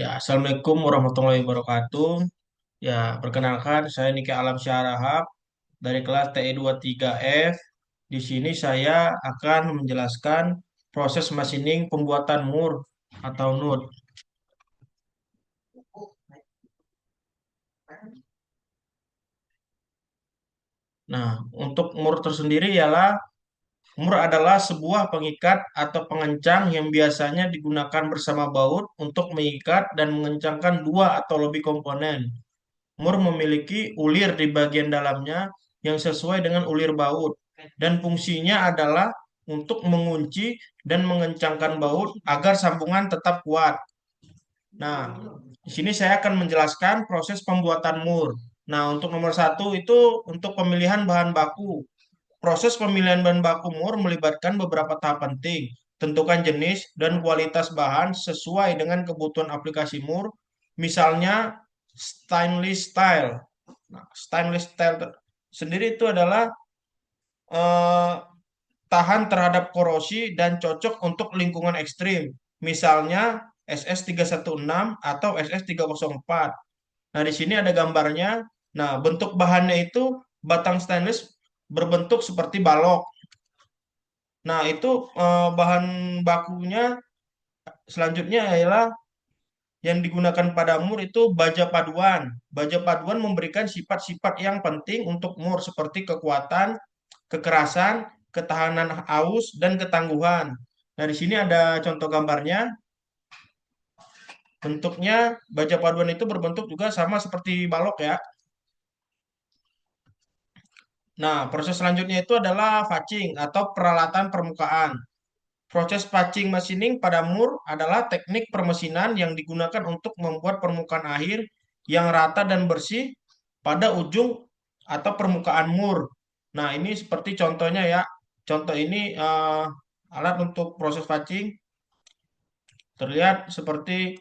Ya, Assalamualaikum warahmatullahi wabarakatuh. Ya, perkenalkan saya Niki Alam Syarahab dari kelas TE 3F. Di sini saya akan menjelaskan proses machining pembuatan mur atau nut. Nah, untuk mur tersendiri ialah mur adalah sebuah pengikat atau pengencang yang biasanya digunakan bersama baut untuk mengikat dan mengencangkan dua atau lebih komponen. Mur memiliki ulir di bagian dalamnya yang sesuai dengan ulir baut, dan fungsinya adalah untuk mengunci dan mengencangkan baut agar sambungan tetap kuat. Nah, di sini saya akan menjelaskan proses pembuatan mur. Nah, untuk nomor satu itu untuk pemilihan bahan baku. Proses pemilihan bahan baku mur melibatkan beberapa tahap penting. Tentukan jenis dan kualitas bahan sesuai dengan kebutuhan aplikasi mur. Misalnya stainless steel. Nah, stainless steel sendiri itu adalah eh, tahan terhadap korosi dan cocok untuk lingkungan ekstrim. Misalnya SS316 atau SS304. Nah, di sini ada gambarnya. Nah, bentuk bahannya itu batang stainless berbentuk seperti balok. Nah, itu bahan bakunya selanjutnya adalah yang digunakan pada mur itu baja paduan. Baja paduan memberikan sifat-sifat yang penting untuk mur seperti kekuatan, kekerasan, ketahanan aus, dan ketangguhan. Nah, di sini ada contoh gambarnya. Bentuknya baja paduan itu berbentuk juga sama seperti balok ya. Nah, proses selanjutnya itu adalah faching atau peralatan permukaan. Proses patching machining pada mur adalah teknik permesinan yang digunakan untuk membuat permukaan akhir yang rata dan bersih pada ujung atau permukaan mur. Nah, ini seperti contohnya ya. Contoh ini alat untuk proses patching terlihat seperti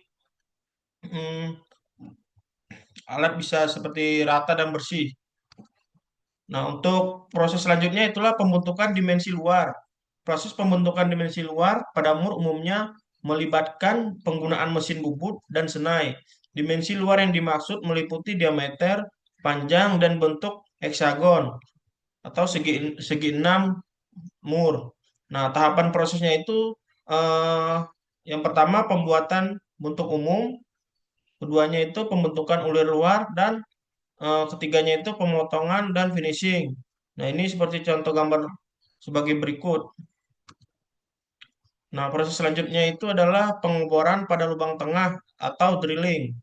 mm, alat bisa seperti rata dan bersih. Nah, untuk proses selanjutnya itulah pembentukan dimensi luar. Proses pembentukan dimensi luar pada mur umumnya melibatkan penggunaan mesin bubut dan senai. Dimensi luar yang dimaksud meliputi diameter, panjang, dan bentuk heksagon atau segi enam mur. Nah, tahapan prosesnya itu eh, yang pertama pembuatan bentuk umum, keduanya itu pembentukan ulir luar, dan ketiganya itu pemotongan dan finishing. Nah, ini seperti contoh gambar sebagai berikut. Nah, proses selanjutnya itu adalah pengoboran pada lubang tengah atau drilling.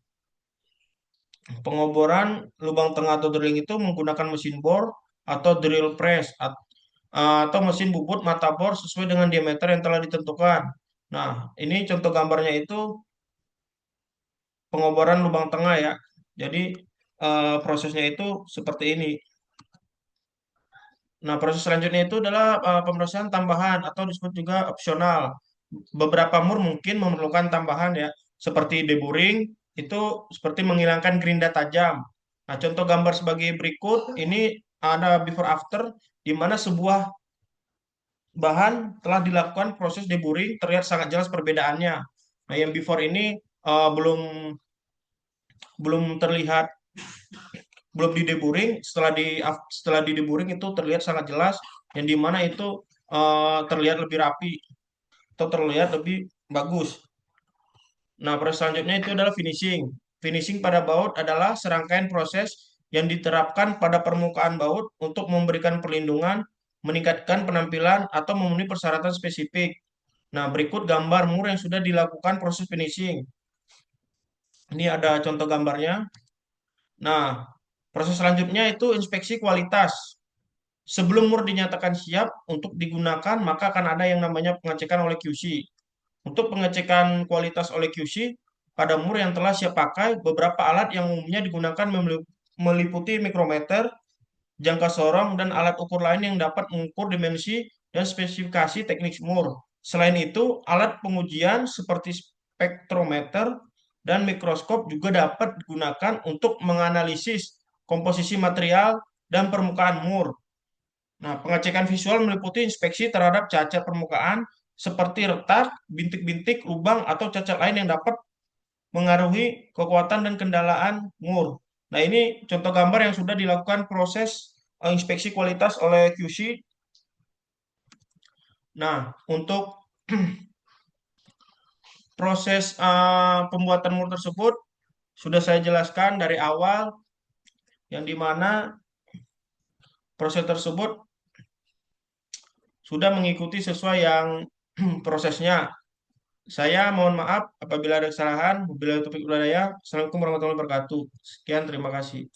Pengoboran lubang tengah atau drilling itu menggunakan mesin bor atau drill press atau mesin bubut mata bor sesuai dengan diameter yang telah ditentukan. Nah, ini contoh gambarnya itu pengoboran lubang tengah ya. Jadi prosesnya itu seperti ini. Nah, proses selanjutnya itu adalah pemrosesan tambahan atau disebut juga opsional. Beberapa mur mungkin memerlukan tambahan ya, seperti deburring, itu seperti menghilangkan gerinda tajam. Nah, contoh gambar sebagai berikut, ini ada before after, di mana sebuah bahan telah dilakukan proses deburring, terlihat sangat jelas perbedaannya. Nah, yang before ini belum belum terlihat, belum di deburring, setelah di deburring itu terlihat sangat jelas, yang di mana itu terlihat lebih rapi atau terlihat lebih bagus. Nah, proses selanjutnya itu adalah finishing. Finishing pada baut adalah serangkaian proses yang diterapkan pada permukaan baut untuk memberikan perlindungan, meningkatkan penampilan, atau memenuhi persyaratan spesifik. Nah, berikut gambar mur yang sudah dilakukan proses finishing. Ini ada contoh gambarnya. Nah, proses selanjutnya itu inspeksi kualitas. Sebelum mur dinyatakan siap untuk digunakan, maka akan ada yang namanya pengecekan oleh QC. Untuk pengecekan kualitas oleh QC pada mur yang telah siap pakai, beberapa alat yang umumnya digunakan meliputi mikrometer, jangka sorong, dan alat ukur lain yang dapat mengukur dimensi dan spesifikasi teknik mur. Selain itu, alat pengujian seperti spektrometer dan mikroskop juga dapat digunakan untuk menganalisis komposisi material dan permukaan mur. Nah, pengecekan visual meliputi inspeksi terhadap cacat permukaan seperti retak, bintik-bintik, lubang, atau cacat lain yang dapat mengaruhi kekuatan dan kendalaan mur. Nah, ini contoh gambar yang sudah dilakukan proses inspeksi kualitas oleh QC. Nah, untuk proses pembuatan mur tersebut sudah saya jelaskan dari awal, yang dimana proses tersebut sudah mengikuti sesuai yang prosesnya. Saya mohon maaf apabila ada kesalahan. Wabillahi taufiq wal hidayah. Assalamualaikum warahmatullahi wabarakatuh. Sekian, terima kasih.